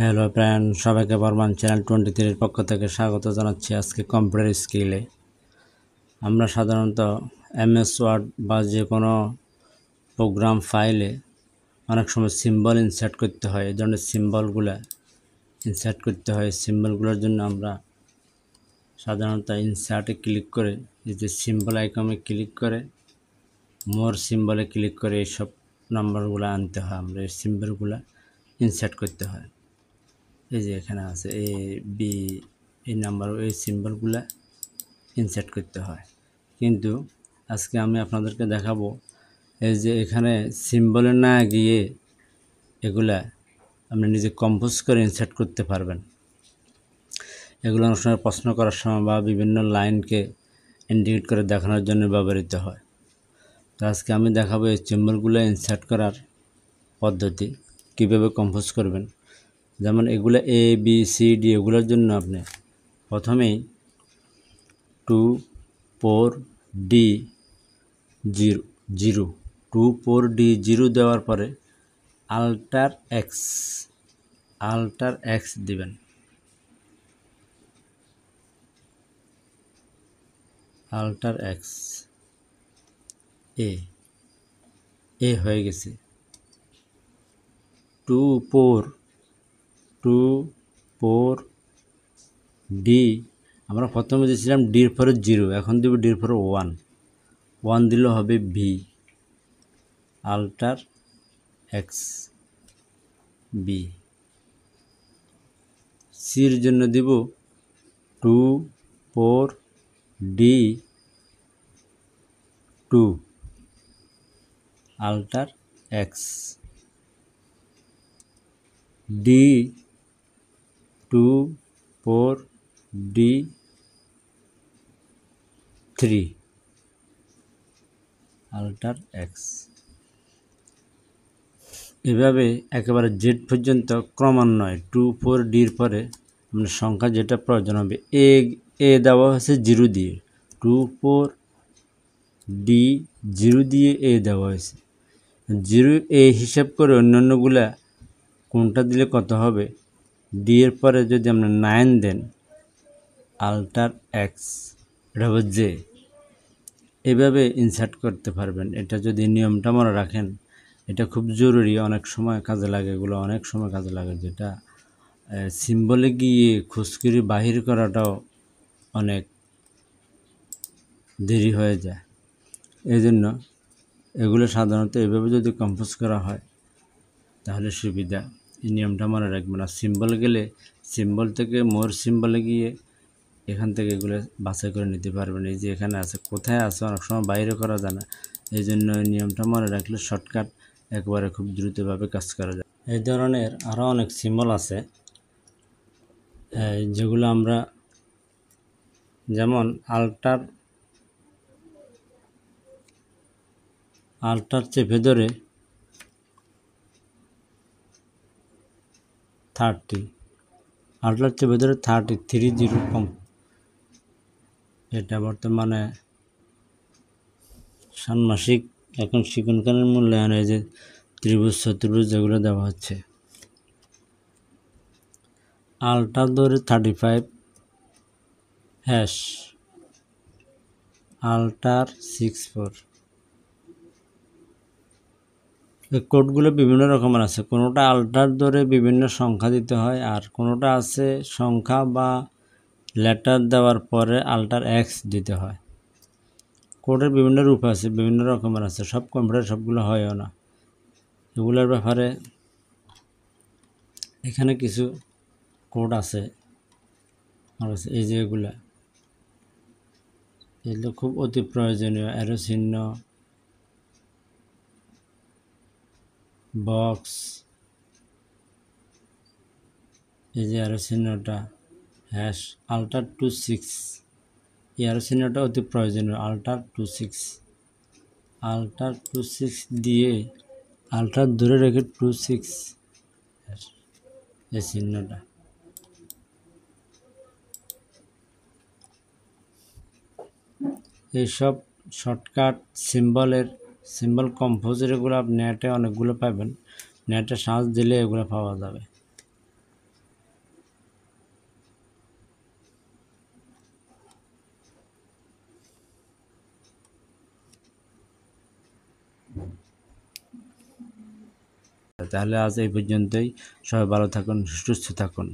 Hello friend, সবাইকে Burman channel 23 এর পক্ষ থেকে স্বাগত জানাচ্ছি। আজকে কম্পিউটার স্কিলে আমরা সাধারণত এমএস ওয়ার্ড বা যে কোনো প্রোগ্রাম ফাইলে অনেক সময় সিম্বল ইনসার্ট করতে হয়। এই ধরনের সিম্বলগুলো ইনসার্ট করতে হয়। সিম্বলগুলোর জন্য আমরা সাধারণত ইনসার্টে ক্লিক করে এই যে সিম্বল আইকনে ক্লিক করে মোর সিম্বলে ক্লিক করে এইসব নাম্বারগুলো আনতে হয়। আমরা এই সিম্বলগুলো ইনসার্ট করতে হয়। এই যে এখানে আছে এ বি, এই নাম্বার এই সিম্বলগুলো ইনসার্ট করতে হয়। কিন্তু আজকে আমি আপনাদেরকে দেখাবো এই যে এখানে সিম্বলে না গিয়ে এগুলা আপনি নিজে কম্পোজ করে ইনসার্ট করতে পারবেন। এগুলো অনেক সময় প্রশ্ন করার সময় বা বিভিন্ন লাইনকে ইন্ডিকেট করে দেখানোর জন্য ব্যবহৃত হয়। তো আজকে আমি দেখাবো এই সিম্বলগুলো ইনসার্ট করার পদ্ধতি, কীভাবে কম্পোজ করবেন। যেমন এগুলো এ বি সি ডি, এগুলোর জন্য আপনি প্রথমেই 2 4 D 0 2 4 D 0 দেওয়ার পরে আল্টার এক্স দিবেন। আল্টার এক্স এ হয়ে গেছে। 2 4 D আমরা প্রথমে দিয়েছিলাম ডির পরে 0, এখন দেব ডির পরে 1 দিলে হবে বি, আল্টার এক্স বি। সির জন্য দিব 2 4 D 2 alter X D 2 4 D 3 alter X. এভাবে একেবারে জেড পর্যন্ত ক্রমান্বয়ে 2 4 ডির পরে আপনার সংখ্যা যেটা প্রয়োজন হবে। এ দেওয়া হয়েছে 0 দিয়ে, 2 4 D 0 দিয়ে এ দেওয়া হয়েছে। 0 এ হিসাব করে অন্যান্যগুলা কোনটা দিলে কত হবে। ডি এর পরে যদি আপনি 9 দেন, আল্টার এক্স, এটা হবে জে। এভাবে ইনসার্ট করতে পারবেন। এটা যদি নিয়মটা মনে রাখেন, এটা খুব জরুরি, অনেক সময় কাজে লাগে। এগুলো অনেক সময় কাজে লাগে, যেটা সিম্বলে গিয়ে খুচকিরি বাহির করাটাও অনেক দেরি হয়ে যায়। এই জন্য এগুলো সাধারণত এভাবে যদি কম্পোজ করা হয় তাহলে সুবিধা। এই নিয়মটা মনে রাখবেন। আর সিম্বল গেলে সিম্বল থেকে মোর সিম্বলে গিয়ে এখান থেকে এগুলো বাছাই করে নিতে পারবেন। এই যে এখানে আছে, কোথায় আছে অনেক সময় বাইরে করা যায় না। এই জন্য এই নিয়মটা মনে রাখলে শর্টকাট একবারে খুব দ্রুতভাবে কাজ করা যায়। এই ধরনের আরও অনেক সিম্বল আছে যেগুলো আমরা, যেমন আল্টার চেপে ধরে 30, আল্টার চেপে ধরে 30 কম। এটা বর্তমানে ষান্মাসিক এখন সেখানকার মূল্যায়নে যে ত্রিভুজ চতুর্ভুজ যেগুলো দেওয়া হচ্ছে। আল্টার ধরে 35 হ্যাশ, আল্টার 64। এই কোডগুলো বিভিন্ন রকমের আছে। কোনোটা আল্টার ধরে বিভিন্ন সংখ্যা দিতে হয়, আর কোনোটা আছে সংখ্যা বা লেটার দেওয়ার পরে আল্টার এক্স দিতে হয়। কোডের বিভিন্ন রূপ আছে, বিভিন্ন রকমের আছে। সব কম্পিউটার সবগুলো হয়ও না। এগুলোর ব্যাপারে এখানে কিছু কোড আছে। এই যে এগুলো খুব অতি প্রয়োজনীয়। অ্যারো চিহ্ন, বক্স, এই যে অ্যারো চিহ্নটা, হ্যাশ, আল্টার 26, এই অ্যারো চিহ্নটা অতি প্রয়োজনীয়। আল্টার 26 দিয়ে আল্টার ধরে রেখে 26 এই চিহ্নটা। এইসব শর্টকাট সিম্বল কম্পোজার এগুলো আপনি নেটে অনেকগুলো পাবেন। নেটে সার্চ দিলে এগুলো পাওয়া যাবে। তাহলে আজ এই পর্যন্তই। সবাই ভালো থাকুন, সুস্থ থাকুন।